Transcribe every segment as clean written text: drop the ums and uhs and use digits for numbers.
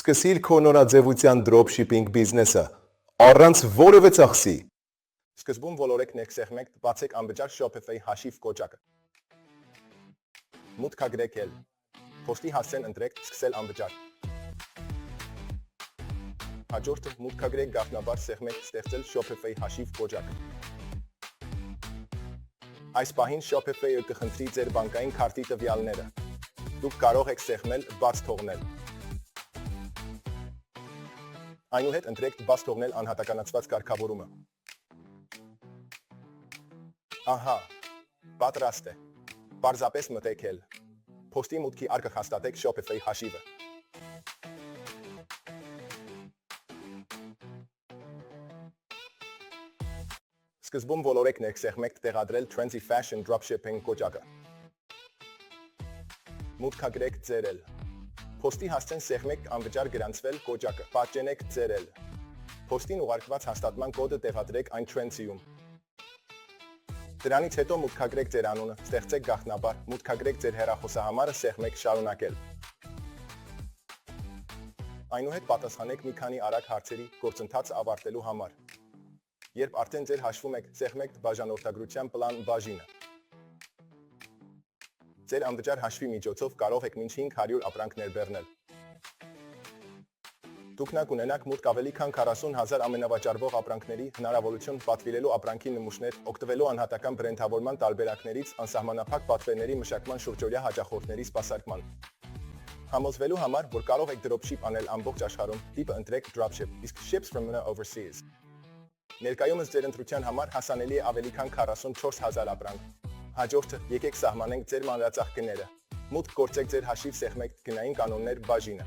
Սկսիր քո նորաձևության dropshipping բիզնեսը առանց որևէ ծախսի։ Սկզբում ոլորեք ներքսեղմեք, բացեք անվճար Shopify հաշիվ կոճակը։ Մուտք ագրեք էլ։ Փոստի հասցեն ընտրեք, սկսել անվճար։ Հաջորդը մուտք ագրեք գաղտնաբար սեղմեք, ստեղծել Shopify հաշիվ կոճակը։ Այս պահին Shopify-ը կխնդրի ձեր բանկային քարտի տվյալները։ Դուք կարող եք սեղմել, բաց թողնել։ Այնուհետ ընտրեք բաց թողնել անհատականացված կարգավորումը։ Ահա, պատրաստ է։ Պարզապես մտեք էլ։ Փոստի մուտքի արկը հաստատեք Shopify հաշիվը։ Սկզբում ոլորեք ներքսեղմեք տեղադրել Trendy Fashion Dropshipping կոճակը։ Մուտք ագրեք ձերել։ Փոստի հասցեն սեղմեք անվճար գրանցվել կոճակը, պատճենեք ձերել։ Փոստին ուղարկված հաստատման կոդը տեղադրեք այն Trendy-ում։ Դրանից հետո մուտք ագրեք ձեր անունը, ստեղծեք գաղտնաբար, մուտք ագրեք ձեր հեռախոսահամարը, սեղմեք շարունակել։ Այնուհետ պատասխանեք մի քանի արագ հարցերի գործընթացը ավարտելու համար։ Երբ արդեն ձեր հաշվում եք, սեղմեք բաժանորդագրության պլան բաժինը։ Ձեր անվճար հաշվի միջոցով կարող եք մինչ 500 ապրանքներ բեռնել։ Դուք կունենաք մուտք ավելի քան 40,000 ամենավաճառվող ապրանքների, հնարավորություն պատվիրելու ապրանքի նմուշներ, օգտվելու անհատական բրենդավորման տարբերակներից, անսահմանափակ պատվերների մշակման շուրջօրյա հաճախորդների սպասարկման։ Համոզվելու համար, որ կարող եք dropship անել ամբողջ աշխարհում, տիպը ընտրեք dropship, իսկ ships from overseas։ Ներկայումս ձեր ընտրության համար հասանելի է ավելի քան 44,000 ապրանք։ Հաջորդը եկեք սահմանենք ձեր մանրածախ գները։ Մուտք գործեք ձեր հաշիվ սեղմեք գնային կանոններ բաժինը։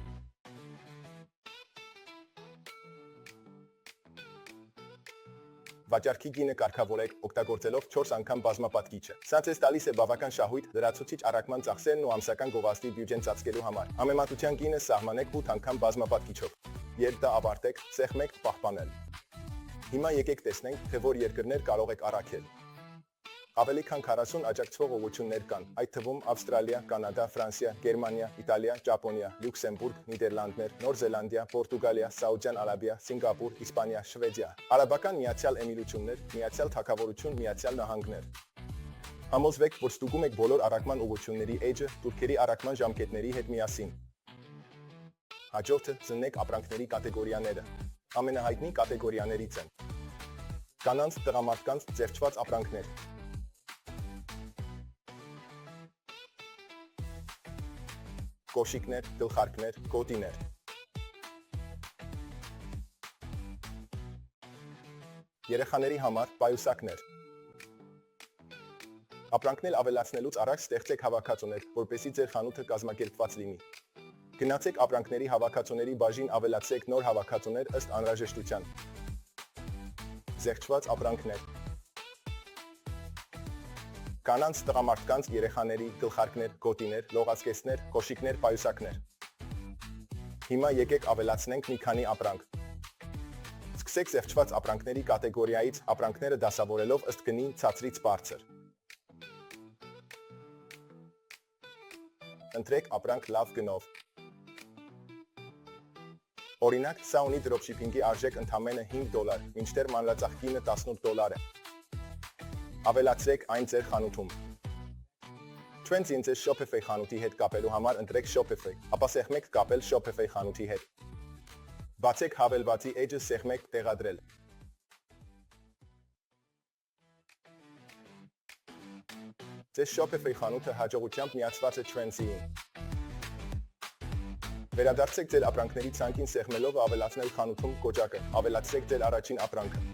Վաճառքի գինը կարգավորեք օգտագործելով 4 անգամ բազմապատկիչը։ Սա ձեզ տալիս է բավական շահույթ լրացուցիչ առաքման ծախսերն ու ամսական գովազդի բյուջեն ծածկելու համար։ Համեմատության գինը սահմանեք 8 անգամ բազմապատկիչով։ Երբ դա ավարտեք, սեղմեք պահպանել։ Հիմա եկեք տեսնենք, թե որ երկրներ կարող եք առաքել։ Ավելի քան 40 աջակցող ուղղություններ կան, այդ թվում Ավստրալիա, Կանադա, Ֆրանսիա, Գերմանիա, Իտալիա, Ճապոնիա, Լյուքսեմբուրգ, Նիդերլանդներ, Նոր Զելանդիա, Պորտուգալիա, Սաուդյան Արաբիա, Սինգապուր, Իսպանիա, Շվեդիա, Արաբական Միացյալ Էմիրություններ, Միացյալ Թագավորություն, Միացյալ Նահանգներ։ Համոզվեք, որ ստուգում եք բոլոր առաքման ուղղությունների էջը տուրքերի առաքման ժամկետների հետ միասին։ Հաջորդը զննեք ապրանքների կատեգորիաները։ Ամենահայտնի կատեգորիաներից են կանանց, տղամարդկանց ձերչված ապրանքներ, կոշիկներ, գլխարկներ, գոտիներ, երեխաների համար պայուսակներ։ Ապրանքներ ավելացնելուց առաջ ստեղծեք հավաքածուներ, որպեսզի ձեր խանութը կազմակերպված լինի։ Գնացեք ապրանքների հավաքածուների բաժին, ավելացրեք նոր հավաքածուներ ըստ անհրաժեշտության։ Զեղչված ապրանքներ։ Կանանց, տղամարդկանց, երեխաների, գլխարկներ, գոտիներ, լողացկեցներ, կոշիկներ, պայուսակներ։ Հիմա եկեք ավելացնենք մի քանի ապրանք։ Սկսեք զեղչված ապրանքների կատեգորիայից, ապրանքները դասավորելով ըստ գնի ցածրից բարձր։ Ընտրեք ապրանք լավ գնով։ Օրինակ, սա ունի dropshipping-ի արժեք ընդամենը $5, մինչդեռ մանրածախ գինը $18 է։ Ավելացրեք այն ձեր խանութում։ Trendy-ին ձեր Shopify խանութի հետ կապելու համար ընտրեք Shopify, ապա սեղմեք կապել Shopify խանութի հետ։ Բացեք հավելվածի էջը, սեղմեք տեղադրել։ Ձեր Shopify խանութը հաջողությամբ միացված է Trendy-ին։ Վերադարձեք ձեր ապրանքների ցանկին սեղմելով ավելացնել խանութում կոճակը, ավելացրեք ձեր առաջին ապրանքը։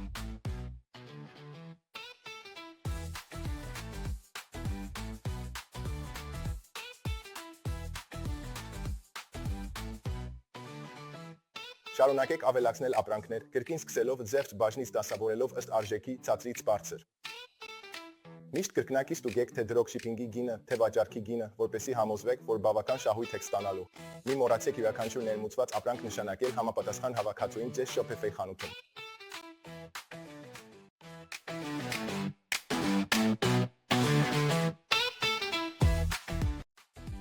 Շարունակեք ավելացնել ապրանքներ, կրկին սկսելով զեղչ բաժնից դասավորելով ըստ արժեքի ցածրից բարձր։ Միշտ կրկնակի ստուգեք թե dropshipping-ի գինը, թե վաճառքի գինը, որպեսզի համոզվեք, որ բավական շահույթ եք ստանալու։ Մի մոռացեք յուրաքանչյուր ներմուծված ապրանք նշանակել համապատասխան հավաքածուին ձեր Shopify խանութում։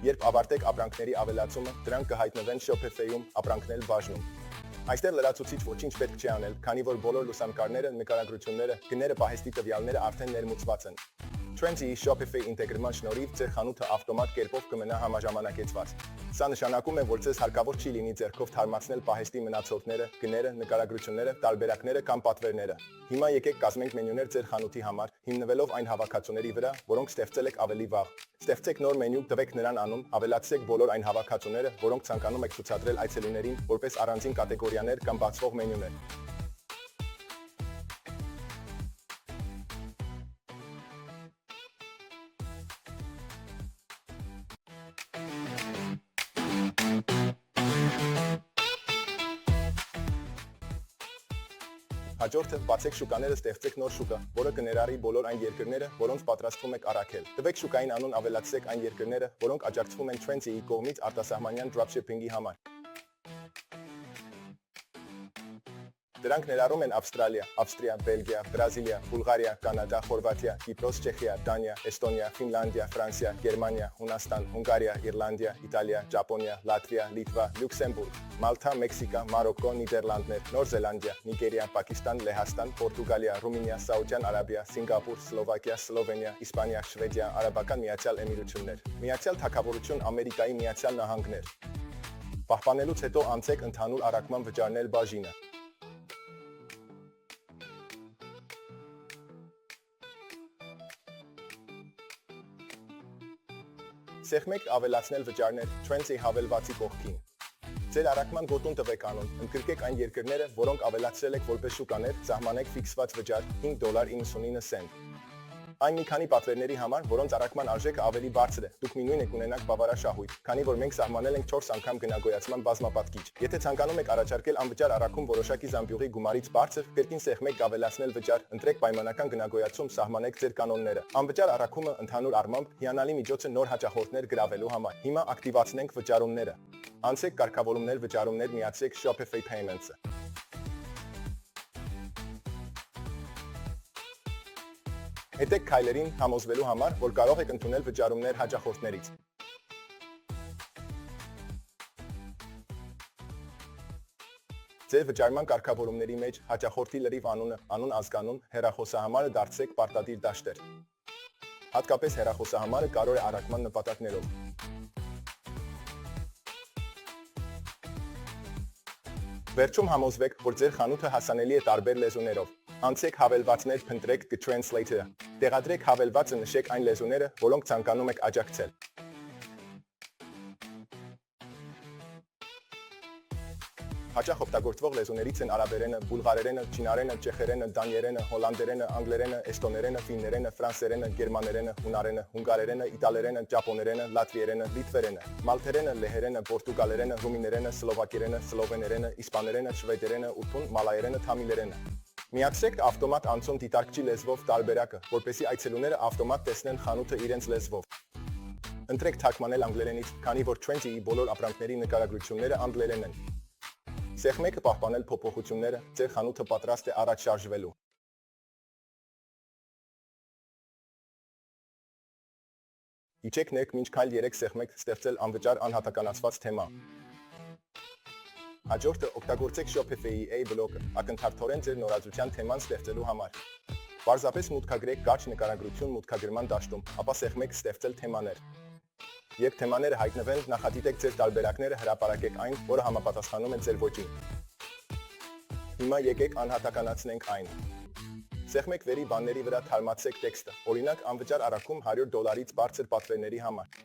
Երբ ավարտեք ապրանքների ավելացումը, դրանք կհայտնվեն Shopify-ում ապրանքներ բաժնում։ Այստեղ լրացուցիչ ոչինչ պետք չէ անել, քանի որ բոլոր լուսանկարները, նկարագրությունները, գները, պահեստի տվյալները արդեն ներմուծված են։ Trendy-ի Shopify ինտեգրման շնորհիվ ձեր խանութը ավտոմատ կերպով կմնա համաժամանակեցված։ Սա նշանակում է, որ ձեզ հարկավոր չի լինի ձեռքով թարմացնել պահեստի մնացորդները, գները, նկարագրությունները, տարբերակները կամ պատվերները։ Հիմա եկեք կազմենք մենյուներ ձեր խանութի համար, հիմնվելով այն հավաքածուների վրա, որոնք ստեղծել եք ավելի վաղ։ Ստեղծեք նոր մենյու, տվեք նրան անուն, ավելացրեք բոլոր այն հավաքածուները, որոնք ցանկանում եք ցուցադրել այցելուներին, որպես առանձին կատեգորիաներ կամ բացվող մենյուներ։ Հաջորդը բացեք շուկաները, ստեղծեք նոր շուկա, որը կներառի բոլոր այն երկրները, որոնց պատրաստվում եք առաքել։ Տվեք շուկային անուն, ավելացրեք այն երկրները, որոնք աջակցվում են Trendy-ի կողմից արտասահմանյան dropshipping-ի համար։ Դրանք ներառում են Ավստրալիա, Ավստրիա, Բելգիա, Բրազիլիա, Բուլղարիա, Կանադա, Խորվաթիա, Կիպրոս, Չեխիա, Դանիա, Էստոնիա, Ֆինլանդիա, Ֆրանսիա, Գերմանիա, Հունաստան, Հունգարիա, Իռլանդիա, Իտալիա, Ճապոնիա, Լատվիա, Լիտվա, Լյուքսեմբուրգ, Մալթա, Մեքսիկա, Մարոկկո, Նիդերլանդներ, Նոր Զելանդիա, Նիգերիա, Պակիստան, Լեհաստան, Պորտուգալիա, Ռումինիա, Սաուդյան Արաբիա, Սինգապուր, Սլովակիա, Սլովենիա, Իսպանիա, Շվեդիա, Արաբական Միացյալ Էմիրություններ, Միացյալ Թագավորություն, Ամերիկայի Միացյալ Նահանգներ։ Պահպանելուց հետո անցեք ընդհանուր առաքման վճարներ բաժինը։ Սեղմեք ավելացնել վճարներ Trendy հավելվածի կողքին։ Ձեր առաքման գոտուն տվեք անուն, ընդգրկեք այն երկրները, որոնք ավելացրել եք որպես շուկաներ, սահմանեք ֆիքսված վճար $5.99։ Այն մի քանի պատվերների համար, որոնց առաքման արժեքը ավելի բարձր է, դուք մի նույն եք ունենաք բավարարշահույթ, քանի որ մենք սահմանել ենք 4 անգամ գնագոյացման բազմապատկիչ։ Եթե ցանկանում եք առաջարկել անվճար առաքում որոշակի զամբյուղի գումարից բարձր, կրկին սեղմեք ավելացնել վճար, ընտրեք պայմանական գնագոյացում, սահմանեք ձեր կանոնները։ Անվճար առաքումը ընդհանուր առմամբ հիանալի միջոց է նոր հաճախորդներ գրավելու համար։ Հիմա ակտիվացնենք վճարումները։ Անցեք կարգավորումներ վճարումներ միացրեք Shopify Payments-ը։ Հետեք քայլերին համոզվելու համար, որ կարող եք ընդունել վճարումներ հաճախորդներից։ Ձեր վճարման կարգավորումների մեջ հաճախորդի լրիվ անունը, անուն ազգանուն, հեռախոսահամարը դարձրեք պարտադիր դաշտեր։ Հատկապես հեռախոսահամարը կարող է առաքման նպատակներով։ Վերջում համոզվեք, որ ձեր խանութը հասանելի է տարբեր լեզուներով։ Անցեք հավելվածներ փնտրեք Translator-ը։ Տեղադրեք հավելվածը, նշեք այն լեզուները, որոնք ցանկանում եք աջակցել։ Հաճախ օգտագործվող լեզուներից են արաբերենը, բուլղարերենը, չինարենը, ճեխերենը, դանիերենը, հոլանդերենը, անգլերենը, էստոներենը, ֆիններենը, ֆրանսերենը, գերմաներենը, հունարենը, հունգարերենը, իտալերենը, ճապոներենը, լատվիերենը, լիտվերենը, մալթերենը, լեհերենը, պորտուգալերենը, ռումիներենը, սլովակերենը, սլովեներենը, իսպաներենը, շվեդերենը, ութուն, մալայերենը, թամիլերենը։ Միացրեք ավտոմատ անցում դիտարկչի լեզվով տարբերակը, որպեսզի այցելուները ավտոմատ տեսնեն խանութը իրենց լեզվով։ Ընտրեք թարգմանել անգլերենից, քանի որ Trendy-ի բոլոր ապրանքների նկարագրությունները անգլերեն են։ Սեղմեք պահպանել փոփոխությունները, ձեր խանութը պատրաստ է առաջ շարժվելու։ Իջեք ներք մինչ քայլ 3 սեղմեք ստեղծել անվճար անհատականացված թեմա։ Հաջորդը օգտագործեք Shopify-ի A-բլոկը, ակնթարթորեն ձեր նորաձության թեման ստեղծելու համար։ Պարզապես մուտքագրեք կարճ նկարագրություն մուտքագրման դաշտում, ապա սեղմեք ստեղծել թեմաներ։ Երբ թեմաները հայտնվեն, նախադիտեք ձեր տարբերակները, հրապարակեք այն, որը համապատասխանում է ձեր ոճին։ Հիմա եկեք անհատականացնենք այն։ Սեղմեք վերի բանների վրա թարմացրեք տեքստը, օրինակ անվճար առաքում $100-ից բարձր պատվերների համար։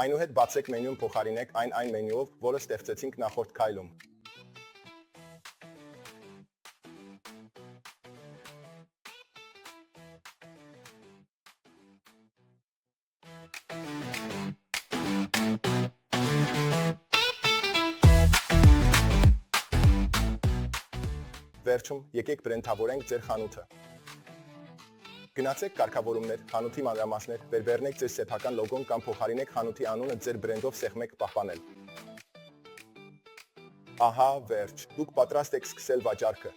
Այնուհետ բացեք մենյուն, փոխարինեք այն մենյուով, որը ստեղծեցինք նախորդ քայլում։ Վերջում եկեք բրենդավորենք ձեր խանութը։ Գնացեք կարգավորումներ, խանութի մանրամասներ, վերբեռնեք ձեր սեփական լոգոն կամ փոխարինեք խանութի անունը ձեր բրենդով սեղմեք պահպանել։ Ահա, վերջ, դուք պատրաստ եք սկսել վաճառքը։